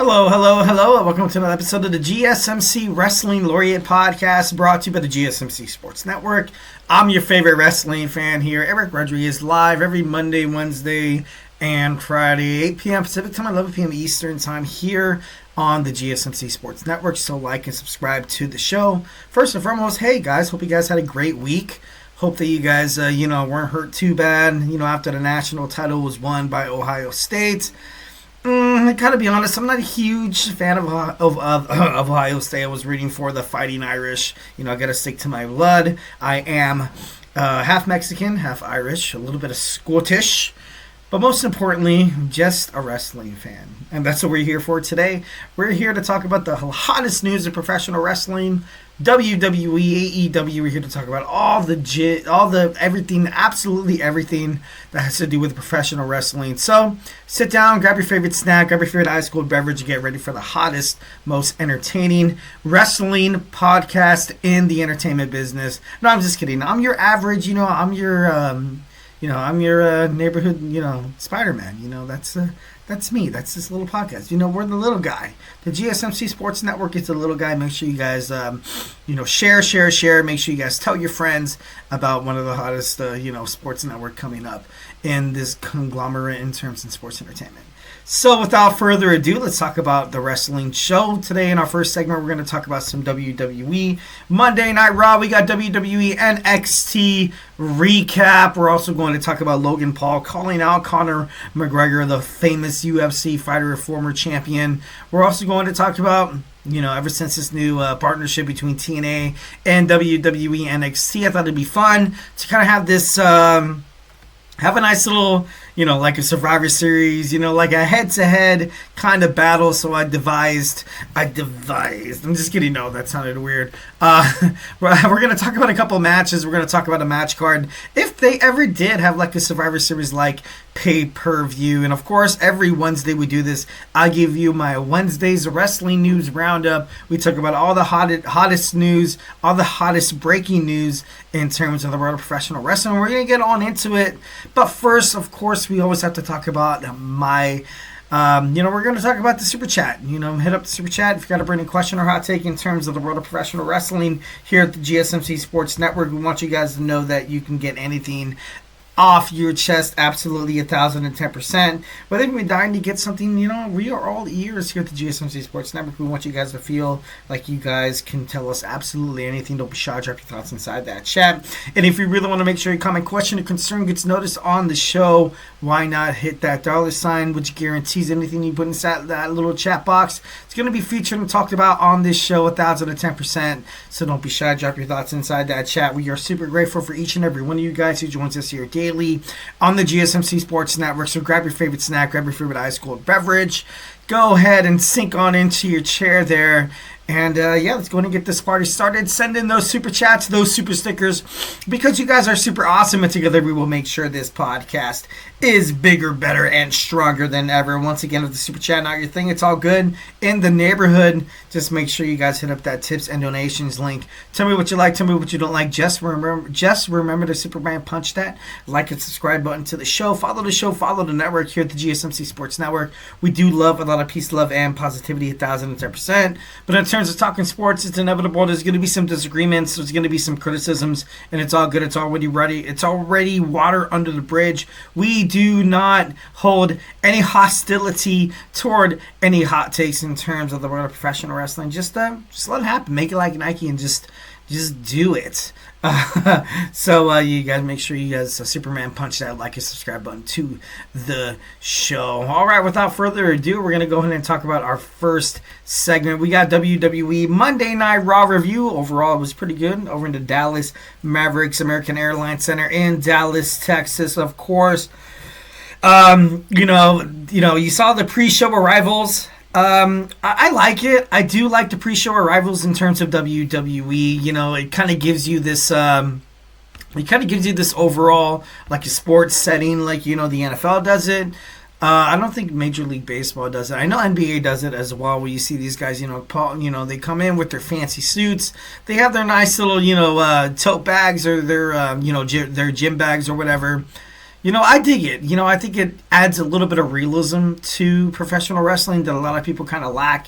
Hello, hello, hello, and welcome to another episode of the GSMC Wrestling Laureate podcast brought to you by the GSMC Sports Network. I'm your favorite wrestling fan here, Eric Rodriguez, live every Monday, Wednesday, and Friday, 8 p.m. Pacific Time, 11 p.m. Eastern Time here on the GSMC Sports Network. So like and subscribe to the show. First and foremost, hey guys, hope you guys had a great week. Hope that you guys, weren't hurt too bad, after the national title was won by Ohio State. I gotta be honest, I'm not a huge fan of Ohio State. I was rooting for the Fighting Irish. I gotta stick to my blood. I am half Mexican, half Irish, a little bit of Scottish, but most importantly, just a wrestling fan. And that's what we're here for today. We're here to talk about the hottest news of professional wrestling, WWE, AEW. We're here to talk about all the everything, absolutely everything that has to do with professional wrestling. So sit down, grab your favorite snack, grab your favorite ice cold beverage, and get ready for the hottest, most entertaining wrestling podcast in the entertainment business. No, I'm just kidding. I'm your average, I'm your neighborhood, Spider-Man. That's me. That's this little podcast. We're the little guy. The GSMC Sports Network is the little guy. Make sure you guys, share. Make sure you guys tell your friends about one of the hottest, sports network coming up in this conglomerate in terms of sports entertainment. So without further ado, let's talk about the wrestling show. Today in our first segment, we're going to talk about some WWE Monday Night Raw. We got WWE NXT recap. We're also going to talk about Logan Paul calling out Conor McGregor, the famous UFC fighter, former champion. We're also going to talk about, ever since this new partnership between TNA and WWE NXT, I thought it'd be fun to kind of have this, have a nice little, like a Survivor Series, like a head-to-head kind of battle. So I devised. I'm just kidding. No, that sounded weird. We're going to talk about a couple matches. We're going to talk about a match card. If they ever did have like a Survivor Series like pay-per-view. And of course, every Wednesday we do this. I give you my Wednesday's wrestling news roundup. We talk about all the hottest news, all the hottest breaking news in terms of the world of professional wrestling. We're going to get on into it. But first, of course, we always have to talk about we're going to talk about the Super Chat. Hit up the Super Chat if you got a burning question or hot take in terms of the world of professional wrestling here at the GSMC Sports Network. We want you guys to know that you can get anything off your chest, absolutely 1,010%. Whether you've been dying to get something, we are all ears here at the GSMC Sports Network. We want you guys to feel like you guys can tell us absolutely anything. Don't be shy, drop your thoughts inside that chat. And if you really want to make sure your comment, question, or concern gets noticed on the show, why not hit that $, which guarantees anything you put inside that little chat box, it's going to be featured and talked about on this show 1,010%. So don't be shy, drop your thoughts inside that chat. We are super grateful for each and every one of you guys who joins us here daily on the GSMC Sports Network. So grab your favorite snack, grab your favorite ice cold beverage, go ahead and sink on into your chair there. And let's go ahead and get this party started. Send in those super chats, those super stickers, because you guys are super awesome. And together we will make sure this podcast is bigger, better, and stronger than ever. Once again, if the super chat not your thing, it's all good in the neighborhood. Just make sure you guys hit up that tips and donations link. Tell me what you like, tell me what you don't like. Just remember to Superman punch that like and subscribe button to the show. Follow the show, follow the network here at the GSMC Sports Network. We do love a lot of peace, love, and positivity 1,010%. But in terms of talking sports, it's inevitable. There's going to be some disagreements. There's going to be some criticisms, and it's all good. It's already ready. It's already water under the bridge. We do not hold any hostility toward any hot takes in terms of the world of professional wrestling. Just let it happen. Make it like Nike and just do it. So you guys make sure you guys Superman punch that like and subscribe button to the show. All right, without further ado, we're going to go ahead and talk about our first segment. We got WWE Monday Night Raw review. Overall, it was pretty good over in the Dallas Mavericks American Airlines Center in Dallas, Texas, of course. You saw the pre-show arrivals. I like it. I do like the pre-show arrivals in terms of WWE. It kind of gives you this overall like a sports setting, like the NFL does it. I don't think Major League Baseball does it. I know NBA does it as well, where you see these guys, they come in with their fancy suits. They have their nice little, tote bags or their, their gym bags or whatever. I dig it. I think it adds a little bit of realism to professional wrestling that a lot of people kind of lack,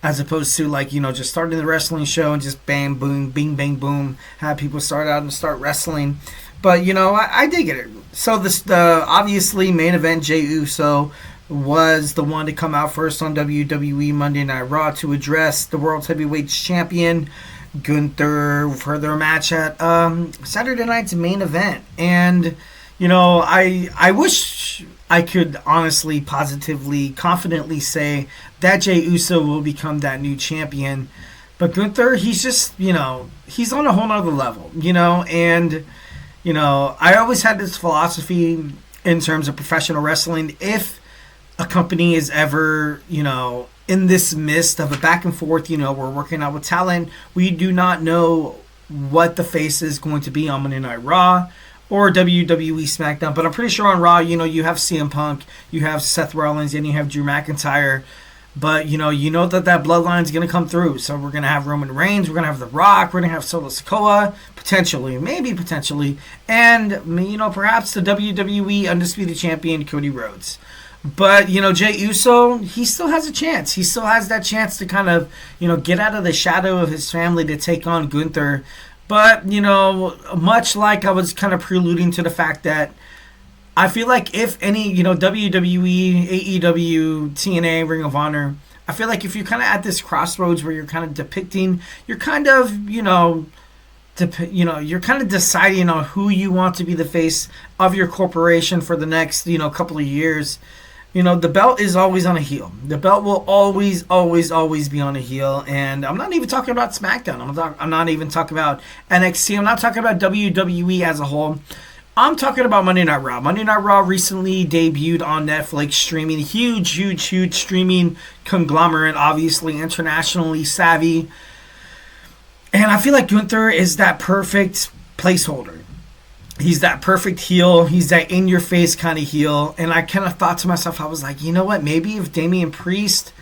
as opposed to like, just starting the wrestling show and just bam, boom, bing, bang, boom, have people start out and start wrestling. But, I dig it. So the obviously main event, Jey Uso was the one to come out first on WWE Monday Night Raw to address the World Heavyweight Champion, Gunther, for their match at Saturday night's main event. And, I wish I could honestly, positively, confidently say that Jey Uso will become that new champion. But Gunther, he's just, he's on a whole nother level, and, I always had this philosophy in terms of professional wrestling. If a company is ever, in this midst of a back and forth, we're working out with talent, we do not know what the face is going to be on Monday Night Raw or WWE SmackDown. But I'm pretty sure on Raw, you have CM Punk, you have Seth Rollins, and you have Drew McIntyre. But, that bloodline is going to come through. So we're going to have Roman Reigns, we're going to have The Rock, we're going to have Solo Sikoa, potentially, and, perhaps the WWE Undisputed Champion, Cody Rhodes. But, Jey Uso, he still has a chance. He still has that chance to kind of, get out of the shadow of his family to take on Gunther. But, much like I was kind of preluding to the fact that I feel like if any, WWE, AEW, TNA, Ring of Honor, I feel like if you're kind of at this crossroads where you're kind of depicting, you're kind of, you're kind of deciding on who you want to be the face of your corporation for the next, couple of years. The belt is always on a heel. The belt will always, always, always be on a heel. And I'm not even talking about SmackDown. I'm not even talking about NXT. I'm not talking about WWE as a whole. I'm talking about Monday Night Raw. Monday Night Raw recently debuted on Netflix streaming. Huge streaming conglomerate, obviously internationally savvy. And I feel like Gunther is that perfect placeholder. He's that perfect heel. He's that in-your-face kind of heel. And I kind of thought to myself, I was like, you know what? Maybe if Damian Priest,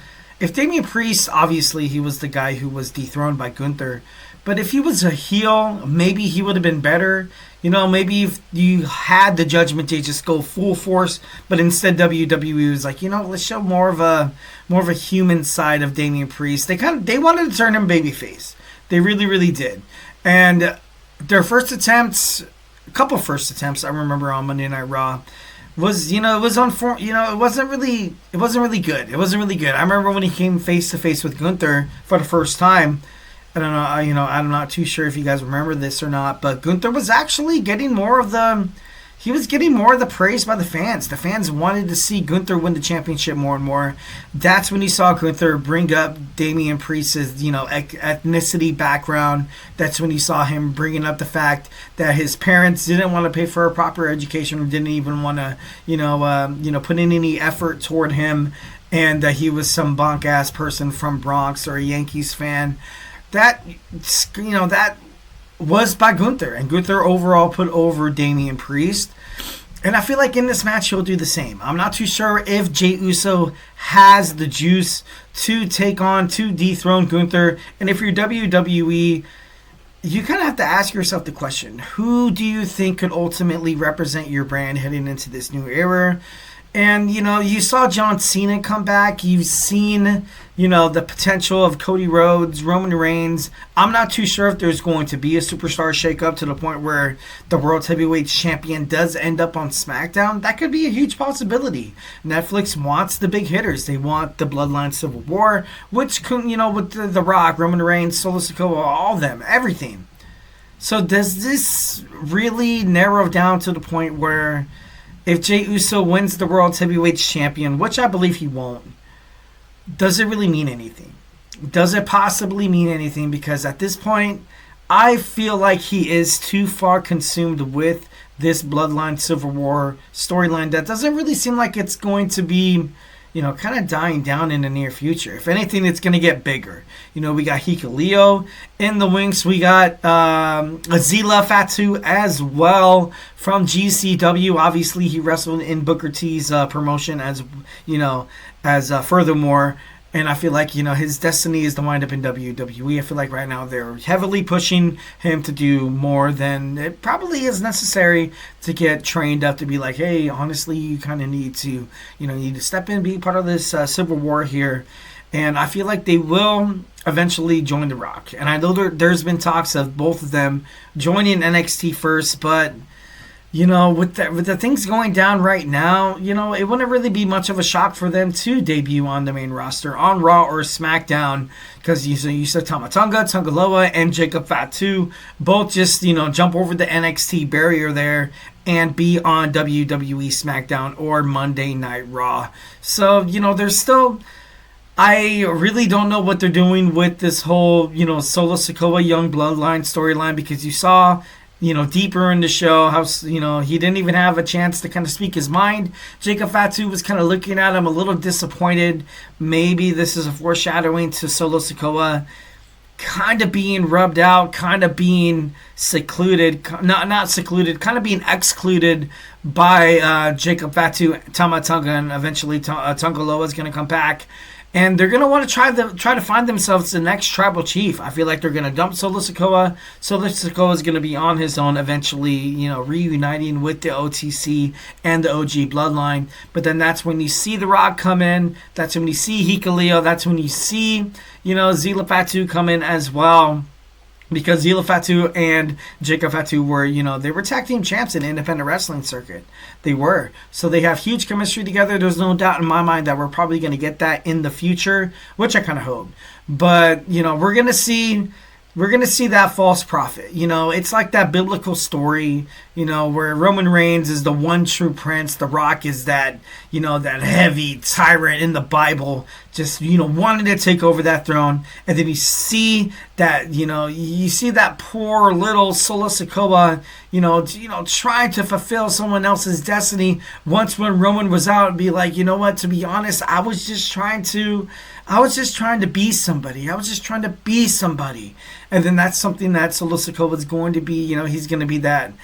obviously he was the guy who was dethroned by Gunther. But if he was a heel, maybe he would have been better. Maybe if you had the Judgment Day just go full force, but instead WWE was like, let's show more of a human side of Damian Priest. They wanted to turn him babyface. They really, really did. And their first attempts, a couple first attempts I remember on Monday Night Raw was, it wasn't really good. It wasn't really good. I remember when he came face to face with Gunther for the first time. I don't know, I'm not too sure if you guys remember this or not, but Gunther was actually getting more of the praise by the fans. The fans wanted to see Gunther win the championship more and more. That's when you saw Gunther bring up Damian Priest's, ethnicity background. That's when you saw him bringing up the fact that his parents didn't want to pay for a proper education or didn't even want to, put in any effort toward him, and that he was some bonk-ass person from Bronx or a Yankees fan. That was by Gunther, and Gunther overall put over Damian Priest. And I feel like in this match he'll do the same. I'm not too sure if Jey Uso has the juice to dethrone Gunther. And if you're WWE, you kind of have to ask yourself the question, who do you think could ultimately represent your brand heading into this new era? And, you saw John Cena come back. You've seen, the potential of Cody Rhodes, Roman Reigns. I'm not too sure if there's going to be a superstar shakeup to the point where the World Heavyweight Champion does end up on SmackDown. That could be a huge possibility. Netflix wants the big hitters. They want the Bloodline Civil War, which, with The Rock, Roman Reigns, Solo Sikoa, all of them, everything. So does this really narrow down to the point where if Jey Uso wins the World Heavyweight Champion, which I believe he won't, does it really mean anything? Does it possibly mean anything? Because at this point, I feel like he is too far consumed with this Bloodline Civil War storyline that doesn't really seem like it's going to be, kind of dying down in the near future. If anything, it's going to get bigger. We got Hikuleo in the wings. We got Azila Fatu as well from GCW. Obviously, he wrestled in Booker T's promotion as furthermore. And I feel like, his destiny is to wind up in WWE. I feel like right now they're heavily pushing him to do more than it probably is necessary to get trained up to be like, hey, honestly, you kind of need to, you need to step in, be part of this civil war here. And I feel like they will eventually join The Rock. And I know there's been talks of both of them joining NXT first, but with the things going down right now, it wouldn't really be much of a shock for them to debut on the main roster on Raw or SmackDown, because you said Tama Tonga, Tungaloa, and Jacob Fatu both just jump over the NXT barrier there and be on WWE SmackDown or Monday Night Raw. So there's still. I really don't know what they're doing with this whole Solo Sikoa Young Bloodline storyline, because you saw deeper in the show how, he didn't even have a chance to kind of speak his mind. Jacob Fatu was kind of looking at him a little disappointed. Maybe this is a foreshadowing to Solo Sikoa kind of being rubbed out, kind of being secluded, not secluded, kind of being excluded by Jacob Fatu, Tama Tonga, and eventually Tungaloa is going to come back. And they're going to want to try to find themselves the next tribal chief. I feel like they're going to dump Solo Sikoa. Solo Sikoa is going to be on his own, eventually, reuniting with the OTC and the OG bloodline. But then that's when you see The Rock come in. That's when you see Hikuleo. That's when you see, Zila Fatu come in as well. Because Zila Fatu and Jacob Fatu were, they were tag team champs in the independent wrestling circuit. They were. So they have huge chemistry together. There's no doubt in my mind that we're probably going to get that in the future, which I kind of hope. But, we're going to see that false prophet. It's like that biblical story, where Roman Reigns is the one true prince. The Rock is that, that heavy tyrant in the Bible, just, wanting to take over that throne. And then you see that, you see that poor little Solo Sikoa, trying to fulfill someone else's destiny. Once when Roman was out, and be like, what, to be honest, I was just trying to be somebody. And then that's something that Solo Sikoa is going to be, he's going to be that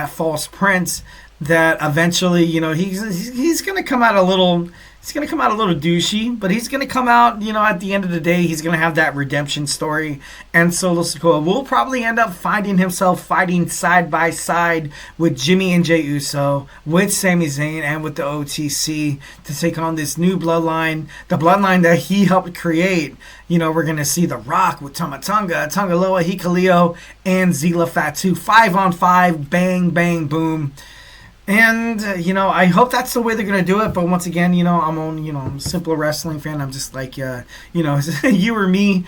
false prince that eventually, he's going to come out a little douchey, but he's going to come out, at the end of the day, he's going to have that redemption story. And Solo Sikoa will probably end up finding himself fighting side by side with Jimmy and Jey Uso, with Sami Zayn, and with the OTC to take on this new bloodline, the bloodline that he helped create. We're going to see The Rock with Tama Tonga, Tungaloa, Hikuleo, and Zila Fatu 5-on-5, bang, bang, boom. And, I hope that's the way they're going to do it. But once again, I'm a simple wrestling fan. I'm just like, you or me,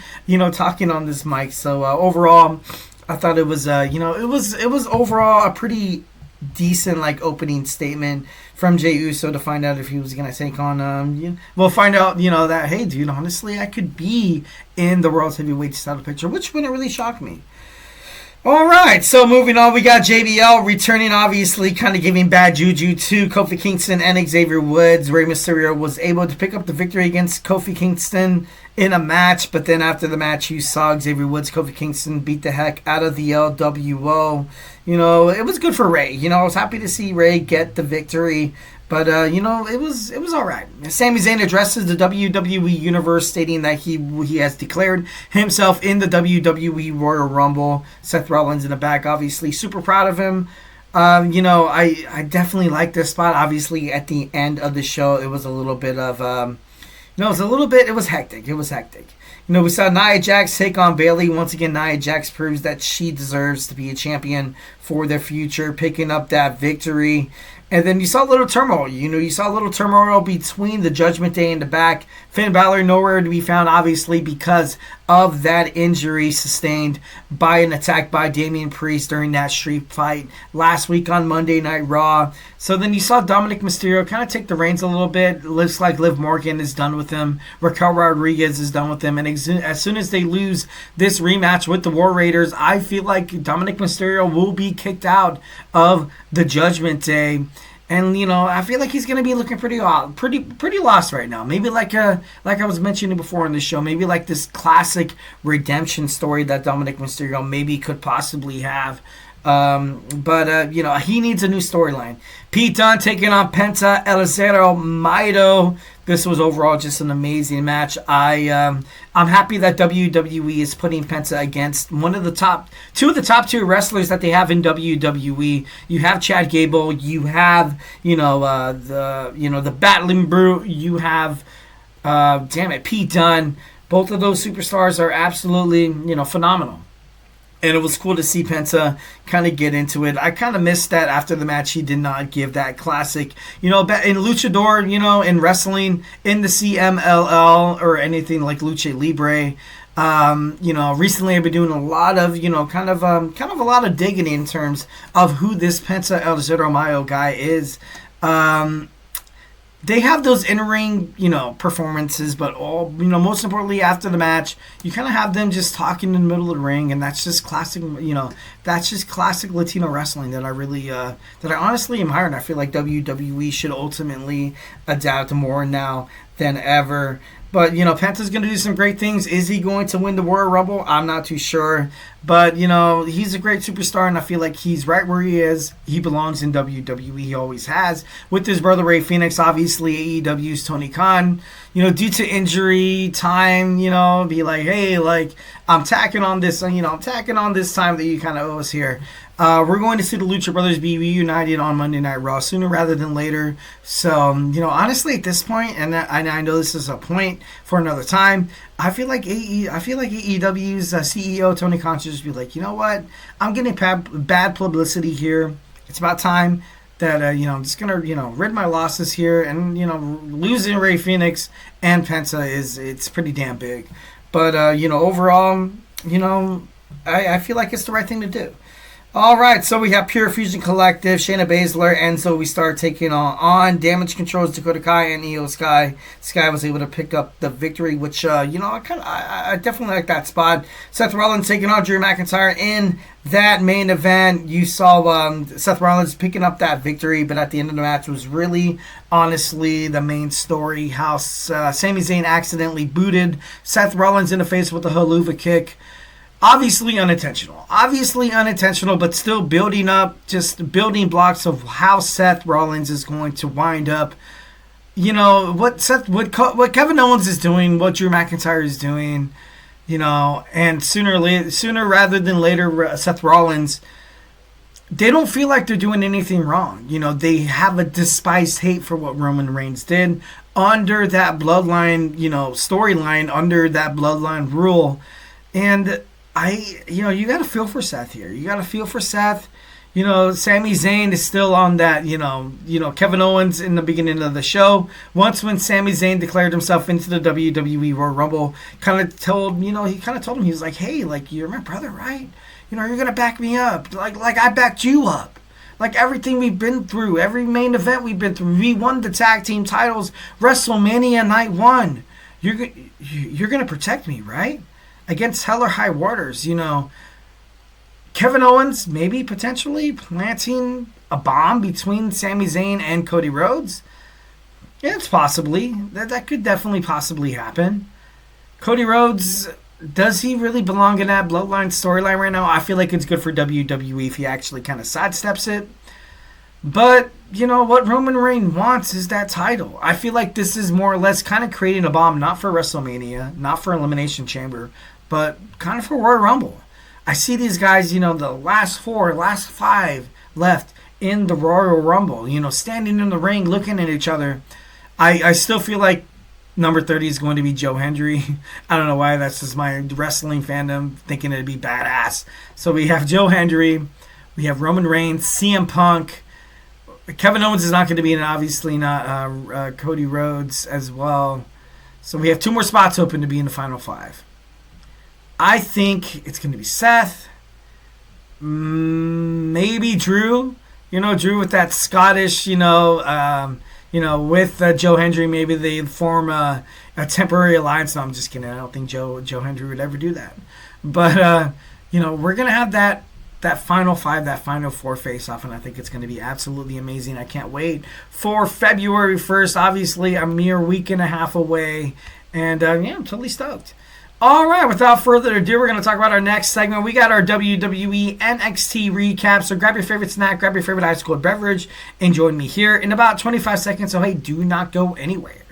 talking on this mic. So, overall, I thought it was, it was overall a pretty decent, opening statement from Jey Uso to find out if he was going to take on, we'll find out, that, hey, dude, honestly, I could be in the World Heavyweight title picture, which wouldn't really shock me. All right, so moving on, we got JBL returning, obviously, kind of giving bad juju to Kofi Kingston and Xavier Woods. Rey Mysterio was able to pick up the victory against Kofi Kingston in a match, but then after the match, you saw Xavier Woods, Kofi Kingston beat the heck out of the LWO. It was good for Rey. I was happy to see Rey get the victory. But, it was all right. Sami Zayn addresses the WWE Universe, stating that he has declared himself in the WWE Royal Rumble. Seth Rollins in the back, obviously, super proud of him. I definitely like this spot. Obviously, at the end of the show, it was a little bit of, it was hectic. We saw Nia Jax take on Bayley. Once again, Nia Jax proves that she deserves to be a champion for the future, picking up that victory. And then you saw a little turmoil. You saw a little turmoil between the Judgment Day and the back. Finn Balor nowhere to be found, obviously, because of that injury sustained by an attack by Damian Priest during that street fight last week on Monday Night Raw. So then you saw Dominic Mysterio kind of take the reins a little bit. It looks like Liv Morgan is done with him. Raquel Rodriguez is done with him. And as soon as they lose this rematch with the War Raiders, I feel like Dominic Mysterio will be kicked out of the Judgment Day. And, I feel like he's going to be looking pretty lost right now. Maybe like I was mentioning before in the show, maybe like this classic redemption story that Dominic Mysterio maybe could possibly have. But he needs a new storyline. Pete Dunne taking on Penta El Zero Miedo. This was overall just an amazing match. I'm happy that WWE is putting Penta against two of the top two wrestlers that they have in WWE. You have Chad Gable. You have the Battling Brute. You have Pete Dunne. Both of those superstars are absolutely phenomenal. And it was cool to see Penta kind of get into it. I kind of missed that after the match. He did not give that classic, in luchador, in wrestling, in the CMLL or anything like Lucha Libre. Recently I've been doing a lot of, kind of a lot of digging in terms of who this Penta El Zero Miedo guy is. They have those in-ring, performances, but most importantly after the match, you kind of have them just talking in the middle of the ring, and that's just classic, classic Latino wrestling that I really, that I honestly admire, and I feel like WWE should ultimately adapt more now than ever. But, Penta's going to do some great things. Is he going to win the Royal Rumble? I'm not too sure. But, he's a great superstar, and I feel like he's right where he is. He belongs in WWE. He always has. With his brother, Rey Fenix, obviously, AEW's Tony Khan, due to injury, time, be like, hey, I'm tacking on this, I'm tacking on this time that you kind of owe us here. We're going to see the Lucha Brothers be reunited on Monday Night Raw sooner rather than later. So, honestly, at this point, and I know this is a point for another time, I feel like AEW's CEO Tony Khan should just be like, you know what? I'm getting bad publicity here. It's about time that I'm just gonna rid my losses here, and losing Rey Fenix and Penta it's pretty damn big. But overall, I feel like it's the right thing to do. All right, so we have Pure Fusion Collective, Shayna Baszler, and so we start taking on Damage Control's Dakota Kai and Io Sky. Sky was able to pick up the victory, which I definitely like that spot. Seth Rollins taking on Drew McIntyre in that main event. You saw Seth Rollins picking up that victory, but at the end of the match was really, honestly, the main story. How Sami Zayn accidentally booted Seth Rollins in the face with a haluva kick. Obviously unintentional, but still building blocks of how Seth Rollins is going to wind up. What Kevin Owens is doing, what Drew McIntyre is doing, and sooner rather than later, Seth Rollins, they don't feel like they're doing anything wrong. They have a despised hate for what Roman Reigns did under that bloodline, storyline, under that bloodline rule, and you got to feel for Seth here. You got to feel for Seth. Sami Zayn is still on that, Kevin Owens in the beginning of the show. Once when Sami Zayn declared himself into the WWE Royal Rumble, kind of told him, he was like, hey, you're my brother, right? You're going to back me up. Like I backed you up. Like everything we've been through, every main event we've been through, we won the tag team titles, WrestleMania Night 1. You're going to protect me, right? Against hell or high waters, Kevin Owens maybe potentially planting a bomb between Sami Zayn and Cody Rhodes. Yeah, it's possibly. That could definitely possibly happen. Cody Rhodes, does he really belong in that bloodline storyline right now? I feel like it's good for WWE if he actually kind of sidesteps it. But, what Roman Reigns wants is that title. I feel like this is more or less kind of creating a bomb, not for WrestleMania, not for Elimination Chamber, but kind of for Royal Rumble. I see these guys, the last 5 left in the Royal Rumble, standing in the ring, looking at each other. I still feel like number 30 is going to be Joe Hendry. I don't know why, that's just my wrestling fandom thinking it'd be badass. So we have Joe Hendry, we have Roman Reigns, CM Punk. Kevin Owens is not going to be in, obviously not Cody Rhodes as well. So we have 2 more spots open to be in the final 5. I think it's going to be Seth, maybe Drew. Drew with that Scottish, with Joe Hendry, maybe they form a temporary alliance. No, I'm just kidding. I don't think Joe Hendry would ever do that. But, we're going to have that final 5, that final 4 face-off, and I think it's going to be absolutely amazing. I can't wait for February 1st. Obviously, a mere week and a half away, and I'm totally stoked. All right, without further ado, we're going to talk about our next segment. We got our WWE NXT recap. So grab your favorite snack, grab your favorite ice cold beverage, and join me here in about 25 seconds. So, hey, do not go anywhere.